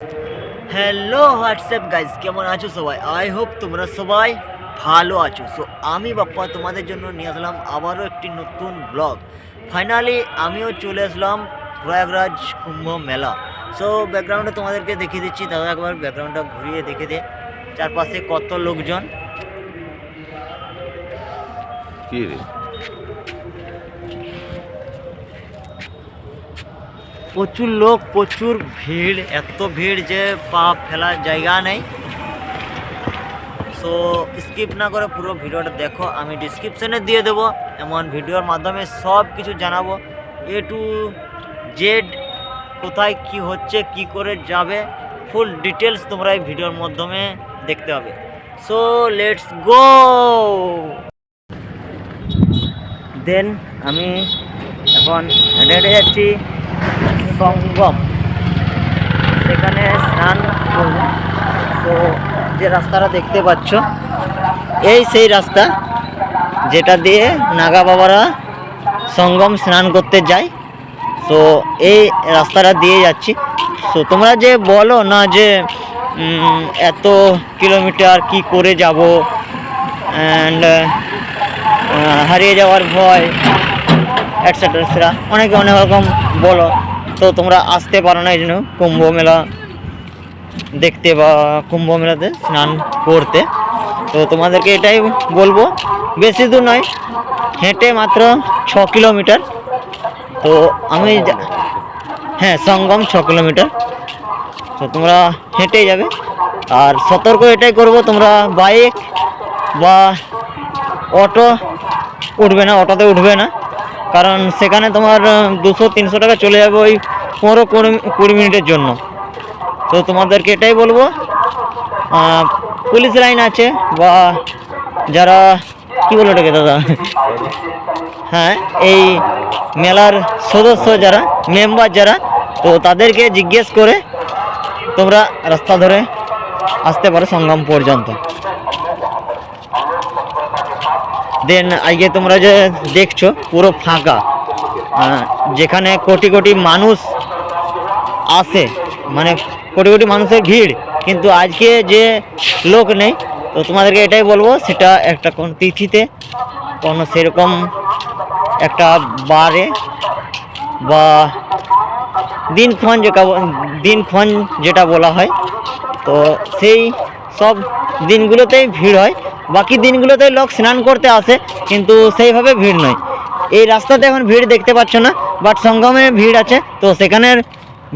Hello WhatsApp guys, কেমন আছো সবাই? আই হোপ তোমরা সবাই ভালো আছো। সো আমি বাপ্পা তোমাদের জন্য নিয়ে আসলাম আবারও একটি নতুন ব্লগ। ফাইনালি আমিও চলে আসলাম প্রয়াগরাজ কুম্ভ মেলা। সো ব্যাকগ্রাউন্ডে তোমাদেরকে দেখিয়ে দিচ্ছি, দাদা একবার ব্যাকগ্রাউন্ডটা ঘুরিয়ে দেখে দে চারপাশে কত লোকজন। কি রে? প্রচুর লোক, প্রচুর ভিড়, এত ভিড় যে পা ফেলার জায়গা নেই। সো স্কিপ না করে পুরো ভিডিওটা দেখো, আমি ডিসক্রিপশানে দিয়ে দেবো। এমন ভিডিওর মাধ্যমে সব কিছু জানাবো, এ টু জেড, কোথায় কি হচ্ছে, কি করে যাবে, ফুল ডিটেলস তোমরা এই ভিডিওর মাধ্যমে দেখতে হবে। So let's go. দেন আমি এখন হেঁটে হেঁটে যাচ্ছি সঙ্গম, সেখানে স্নান করব। তো যে রাস্তাটা দেখতে পাচ্ছ, এই সেই রাস্তা যেটা দিয়ে নাগা বাবারা সঙ্গম স্নান করতে যায়। তো এই রাস্তাটা দিয়ে যাচ্ছি। তো তোমরা যে বলো না যে এত কিলোমিটার কি করে যাব, অ্যান্ড হারিয়ে যাওয়ার ভয়, এটসেট্রা অনেকে অনেক রকম বলো। তো তোমরা আসতে পারো না এই জন্য কুম্ভ মেলা দেখতে বা কুম্ভ মেলাতে স্নান করতে। তো তোমাদেরকে এটাই বলবো, বেশি দূর নয়, হেঁটে মাত্র 6 কিলোমিটার। তো আমি হ্যাঁ, সঙ্গম 6 কিলোমিটার। তো তোমরা হেঁটেই যাবে। আর সতর্ক এটাই করব, তোমরা বাইক বা অটো উঠবে না, অটোতে উঠবে না, কারণ সেখানে তোমার 200-300 টাকা চলে যাবে ওই 15-20 মিনিটের জন্য। তো তোমাদেরকে এটাই বলবো, পুলিশ লাইন আছে বা যারা কি বলো এটাকে দাদা, হ্যাঁ, এই মেলার সদস্য যারা, মেম্বার যারা, তো তাদেরকে জিজ্ঞেস করে তোমরা রাস্তা ধরে আসতে পারো সঙ্গম পর্যন্ত। দেন আজকে তোমরা যে দেখছো পুরো ফাঁকা, যেখানে কোটি কোটি মানুষ আসে, মানে কোটি কোটি মানুষের ভিড়, কিন্তু আজকে যে লোক নেই। তো তোমাদেরকে এটাই বলবো, সেটা একটা কোন তিথিতে, কোনো সেরকম একটা বারে বা দিনক্ষণ যেটা বলা হয়, তো সেই সব দিনগুলোতেই ভিড় হয়। বাকি দিনগুলোতে লোক স্নান করতে আসে, কিন্তু সেইভাবে ভিড় নয়। এই রাস্তাতে এখন ভিড় দেখতে পাচ্ছ না, বাট সঙ্গমে ভিড় আছে। তো সেখানের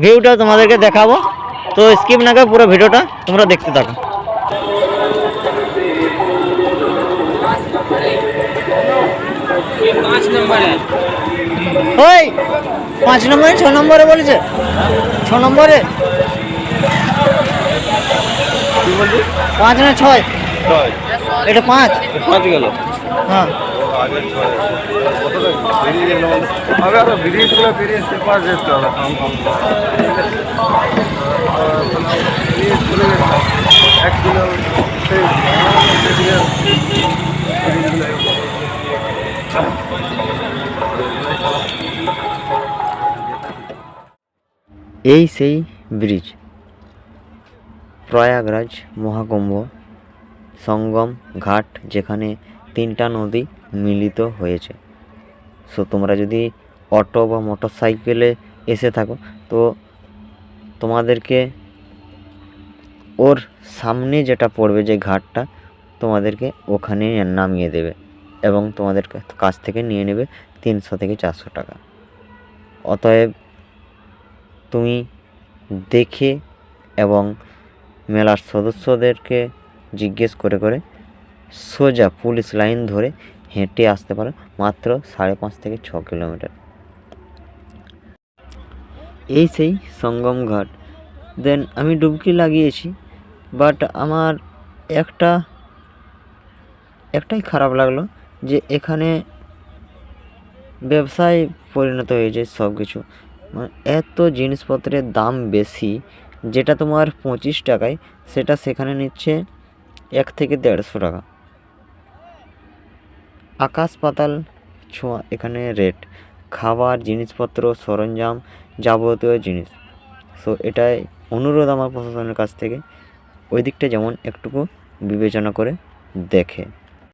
ভিউটা তোমাদেরকে দেখাবো। তো স্কিপ না করে পুরো ভিডিওটা তোমরা দেখতে থাকো। ওই 5 নম্বরে 6 নম্বরে বলেছে, 6 নম্বরে 5 না 6, এটা 5 গেল। হ্যাঁ। এই সেই ব্রিজ, প্রয়াগরাজ মহাকুম্ভ সঙ্গম ঘাট, যেখানে 3টা নদী মিলিত হয়েছে। সো তোমরা যদি অটো বা মোটর সাইকেলে এসে থাকো, তো তোমাদেরকে ওর সামনে যেটা পড়বে যে ঘাটটা, তোমাদেরকে ওখানে নামিয়ে দেবে এবং তোমাদের কাছ থেকে নিয়ে নেবে 300 থেকে 400 টাকা। অতএব তুমি দেখে এবং মেলার সদস্যদেরকে জিজ্ঞেস করে করে সোজা পুলিশ লাইন ধরে হেঁটে আসতে পারো, মাত্র 5.5 থেকে 6 কিলোমিটার। এই সেই সঙ্গম ঘাট। দেন আমি ডুবকি লাগিয়েছি, বাট আমার একটাই খারাপ লাগলো, যে এখানে ব্যবসায় পরিণত হয়েছে সব কিছু। মানে এত জিনিসপত্রের দাম বেশি, যেটা তোমার 25 টাকায়, সেটা সেখানে নিচ্ছে 1 থেকে 150 টাকা। আকাশ পাতাল ছোঁয়া এখানে রেট, খাবার, জিনিসপত্র, সরঞ্জাম, যাবতীয় জিনিস। সো এটাই অনুরোধ আমার প্রশাসনের কাছ থেকে ওই দিকটা যেমন একটুকু বিবেচনা করে দেখে।